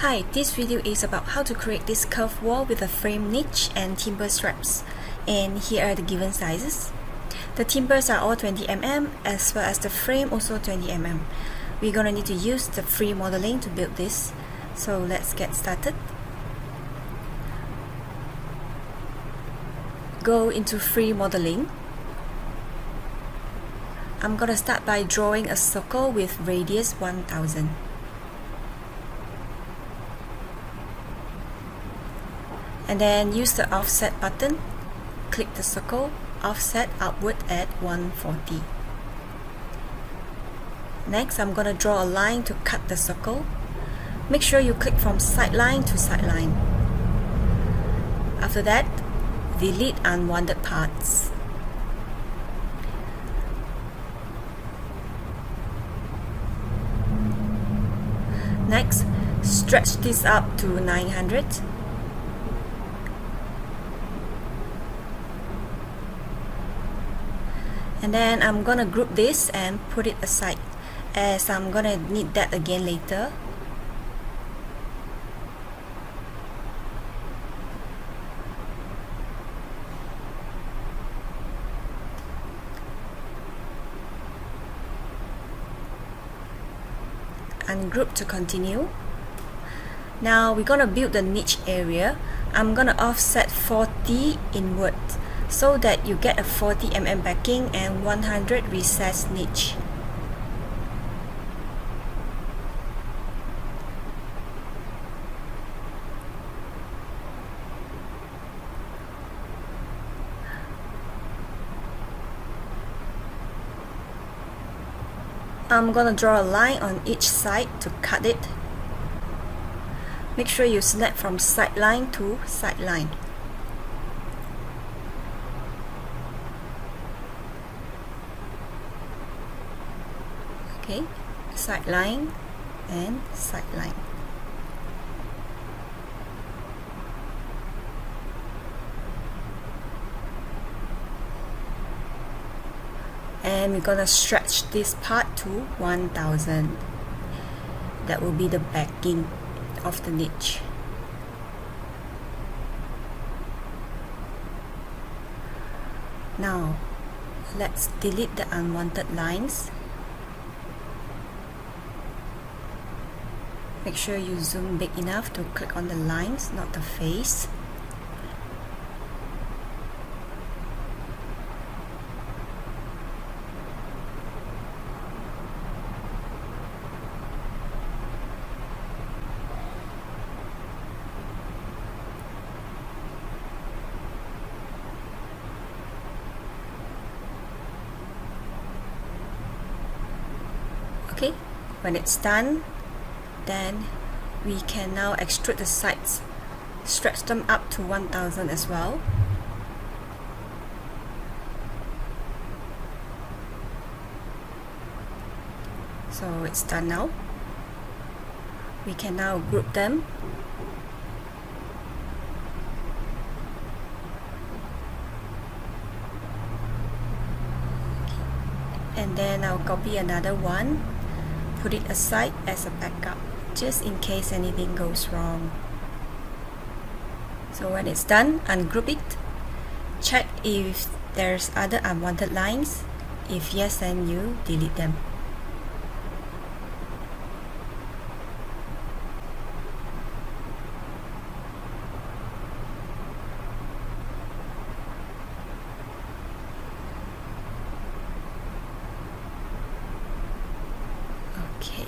Hi, this video is about how to create this curved wall with a frame niche and timber straps. And here are the given sizes. The timbers are all 20 mm as well as the frame also 20 mm. We're gonna need to use the free modeling to build this. So let's get started. Go into free modeling. I'm gonna start by drawing a circle with radius 1000. And then use the offset button, click the circle, offset outward at 140. Next, I'm going to draw a line to cut the circle. Make sure you click from sideline to sideline. After that, delete unwanted parts. Next, stretch this up to 900. And then I'm gonna group this and put it aside, as I'm gonna need that again later. Ungroup to continue. Now we're gonna build the niche area. I'm gonna offset 40 inward, so that you get a 40 mm backing and 100 recessed niche. I'm gonna draw a line on each side to cut it. Make sure you snap from sideline to sideline. Okay, sideline and sideline. And we're gonna stretch this part to 1000. That will be the backing of the niche. Now, let's delete the unwanted lines. Make sure you zoom big enough to click on the lines, not the face. Okay, when it's done, then we can now extrude the sides, stretch them up to 1000 as well. So it's done now. We can now group them. And then I'll copy another one, put it aside as a backup, just in case anything goes wrong. So when it's done, ungroup it. Check if there's other unwanted lines. If yes, then you delete them. Okay.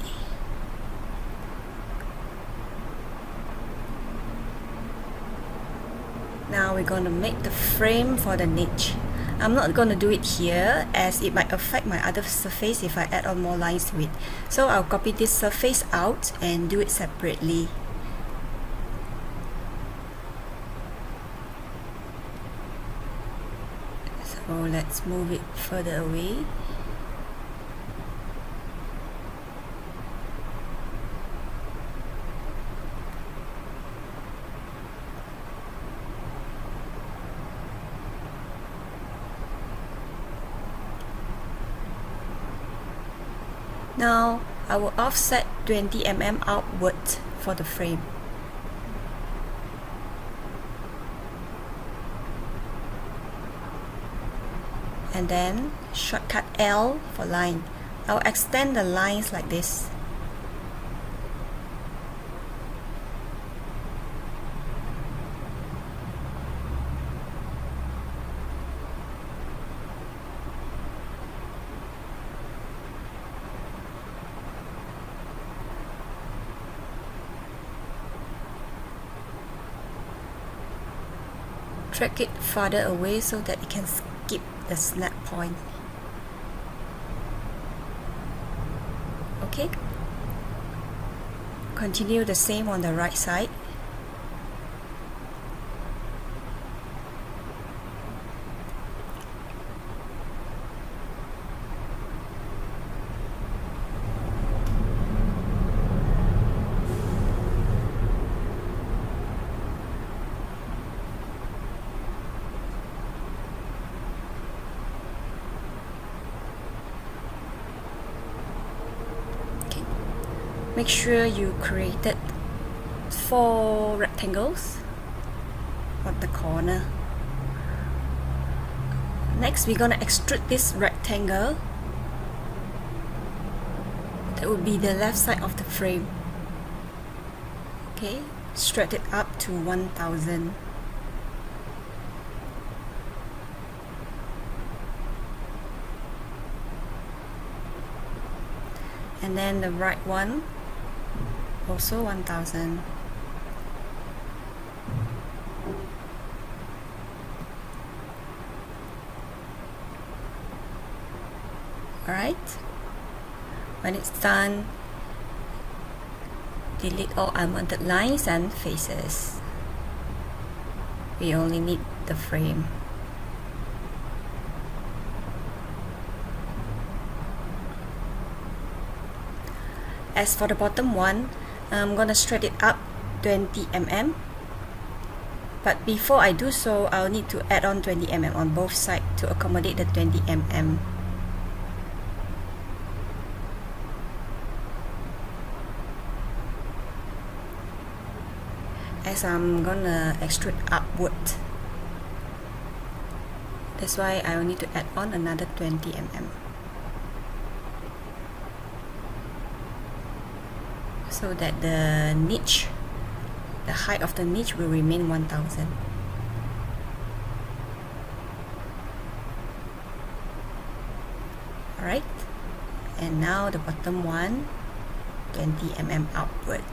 Now we're going to make the frame for the niche. I'm not going to do it here, as it might affect my other surface if I add on more lines to it. So I'll copy this surface out and do it separately. So let's move it further away. Now I will offset 20 mm outward for the frame. And then shortcut L for line. I'll extend the lines like this. Drag it farther away so that it can skip the snap point. Okay. Continue the same on the right side. Make sure you created 4 rectangles at the corner. Next, we're gonna extrude this rectangle. That would be the left side of the frame. Okay, stretch it up to 1000. And then the right one, also 1000. Alright, when it's done, delete all unwanted lines and faces. We only need the frame. As for the bottom one, I'm gonna stretch it up 20 mm. But before I do so, I'll need to add on 20 mm on both sides to accommodate the 20 mm. As I'm gonna extrude upward, that's why I will need to add on another 20 mm. So that the niche, the height of the niche will remain 1000. Alright, and now the bottom one, 20 mm upward.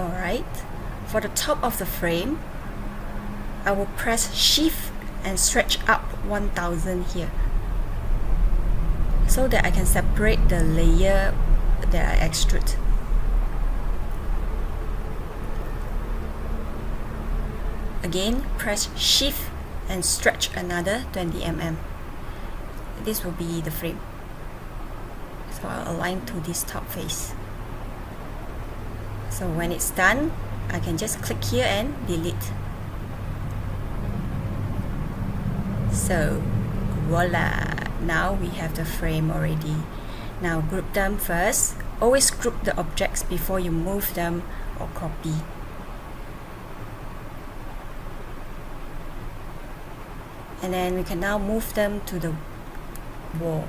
Alright, for the top of the frame, I will press Shift and stretch up 1000 here, so that I can separate the layer that I extrude. Again, press Shift and stretch another 20 mm. This will be the frame. So I'll align to this top face. So when it's done, I can just click here and delete. So voila! Now we have the frame already. Now group them first. Always group the objects before you move them or copy. And then we can now move them to the wall.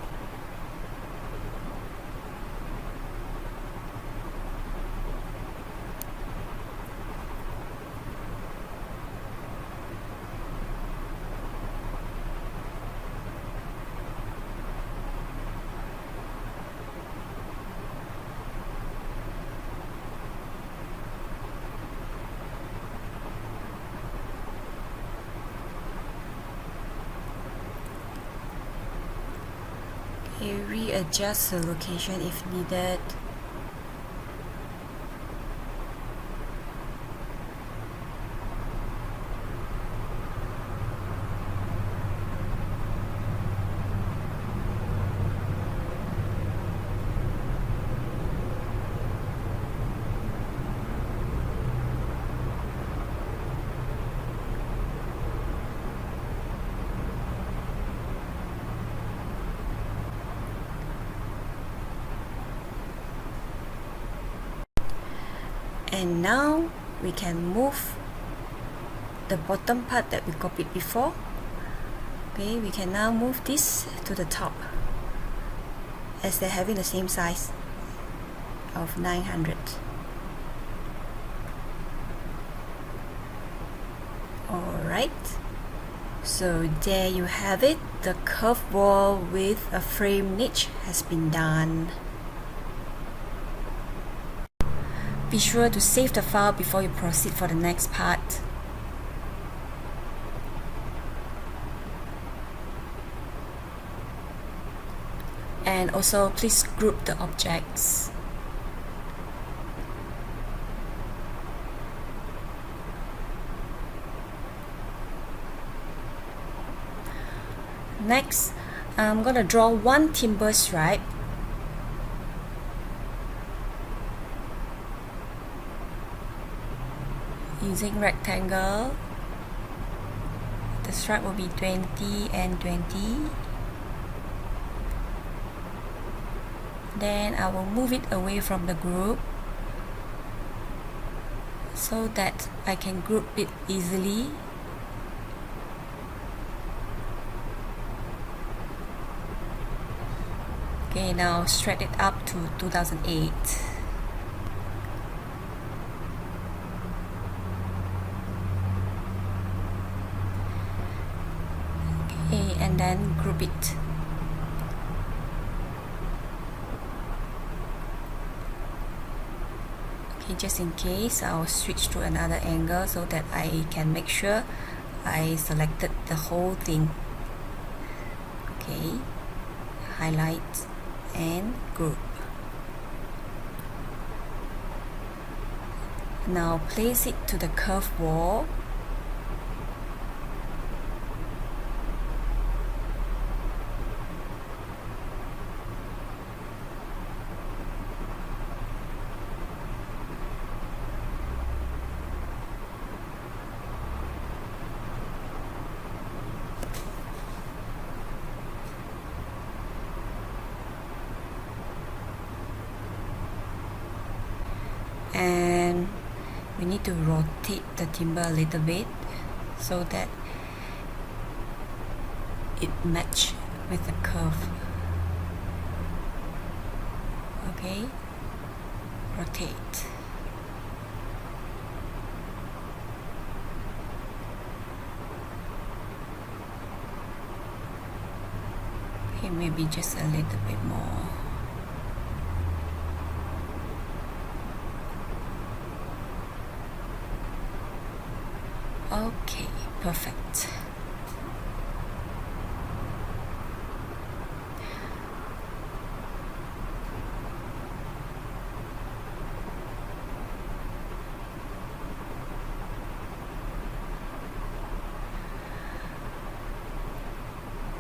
Readjust the location if needed. And now we can move the bottom part that we copied before. Okay, we can now move this to the top, as they're having the same size of 900. Alright, so there you have it. The curved wall with a frame niche has been done. Be sure to save the file before you proceed for the next part. And also please group the objects. Next, I'm gonna draw one timber stripe. Using rectangle, the stripe will be 20 and 20. Then I will move it away from the group so that I can group it easily. Okay, now stretch it up to 2008. Okay, and then group it. Okay, just in case, I'll switch to another angle so that I can make sure I selected the whole thing. Okay, highlight and group. Now place it to the curved wall. And we need to rotate the timber a little bit so that it matches with the curve. Okay, rotate. Okay, maybe just a little bit more. Okay, perfect.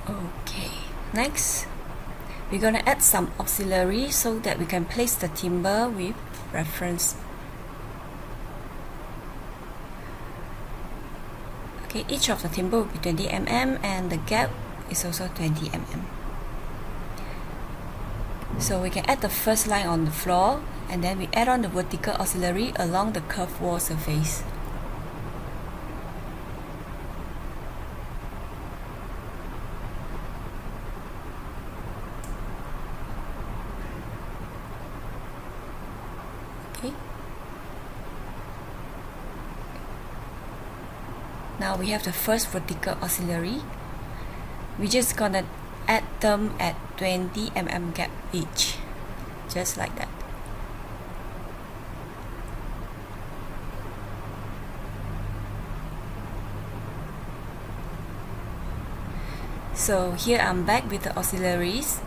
Okay, next we're gonna add some auxiliary so that we can place the timber with reference. Okay, each of the timber will be 20 mm and the gap is also 20 mm. So we can add the first line on the floor and then we add on the vertical auxiliary along the curved wall surface. Okay. Now we have the first vertical auxiliary. We're just gonna add them at 20 mm gap each, just like that. So here I'm back with the auxiliaries.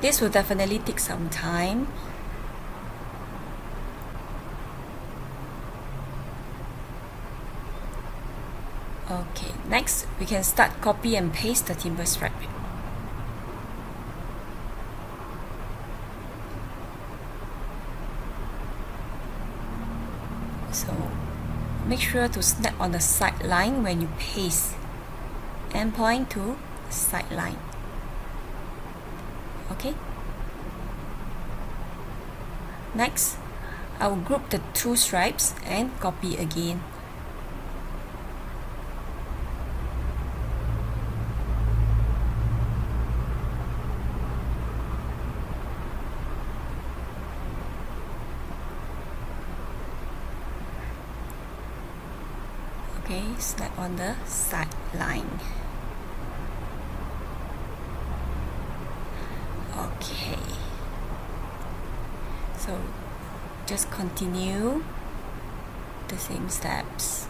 This will definitely take some time. Okay, next we can start copy and paste the timber stripe. So make sure to snap on the side line when you paste and point to the side line. Okay. Next, I will group the two stripes and copy again. Okay, snap on the side line. Okay, so just continue the same steps.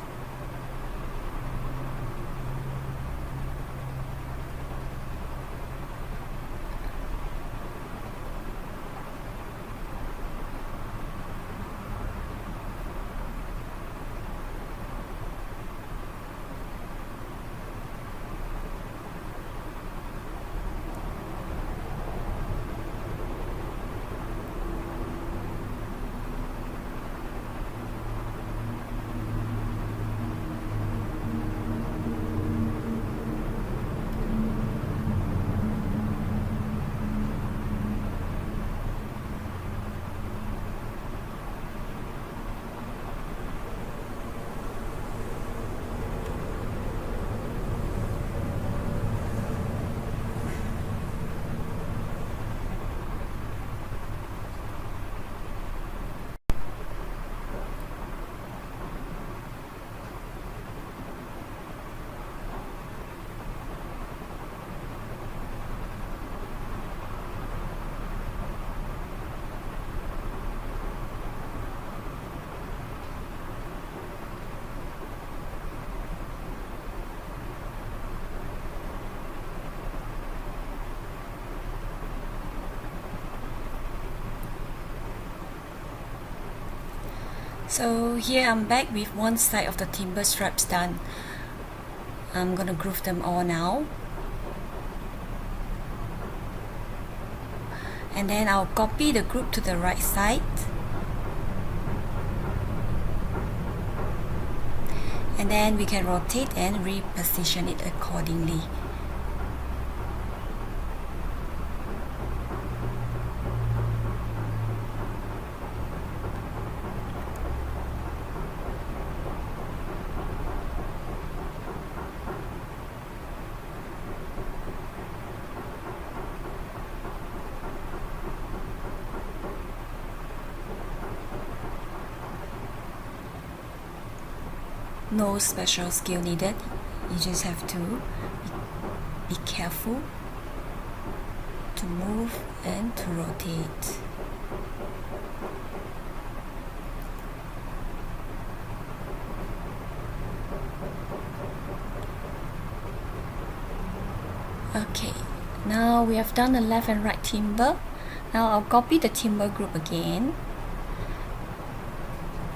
So here I'm back with one side of the timber straps done. I'm gonna groove them all now. And then I'll copy the group to the right side. And then we can rotate and reposition it accordingly. No special skill needed. You just have to be careful to move and to rotate. Okay, now we have done the left and right timber. Now I'll copy the timber group again.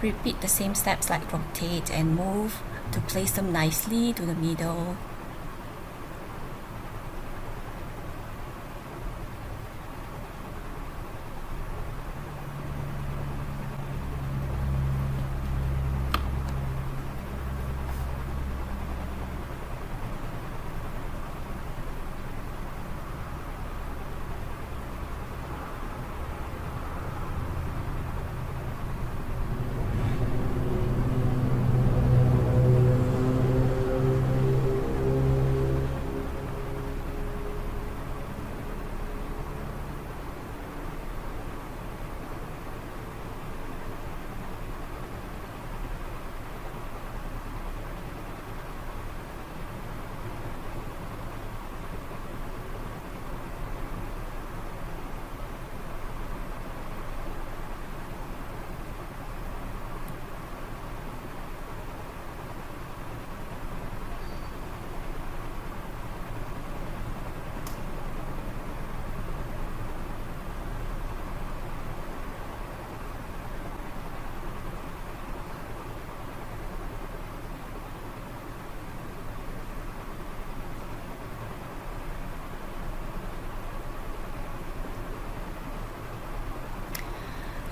Repeat the same steps like rotate and move to place them nicely to the middle.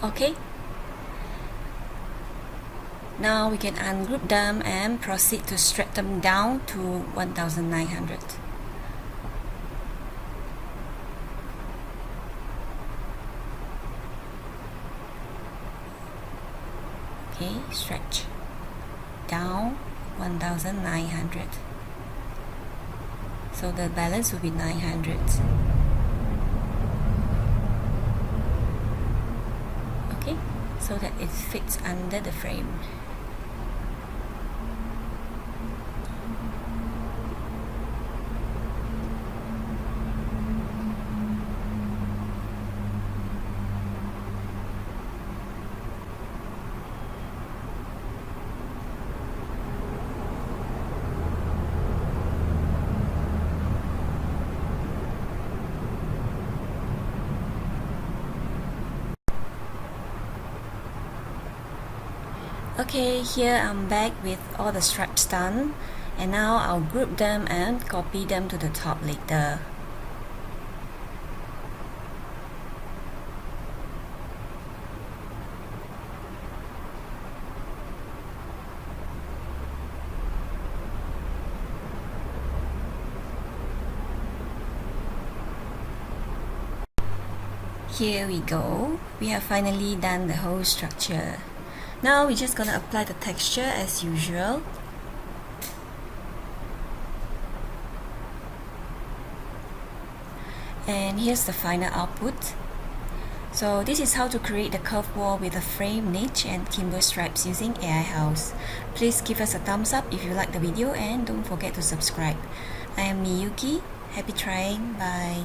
Okay, now we can ungroup them and proceed to strap them down to 1900. Okay, stretch down 1900. So the balance will be 900. Okay, so that it fits under the frame. Okay, here I'm back with all the stripes done, and now I'll group them and copy them to the top later. Here we go, we have finally done the whole structure. Now we're just gonna apply the texture as usual. And here's the final output. So this is how to create the curved wall with a frame, niche and timber stripes using AiHouse. Please give us a thumbs up if you like the video and don't forget to subscribe. I am Miyuki. Happy trying. Bye.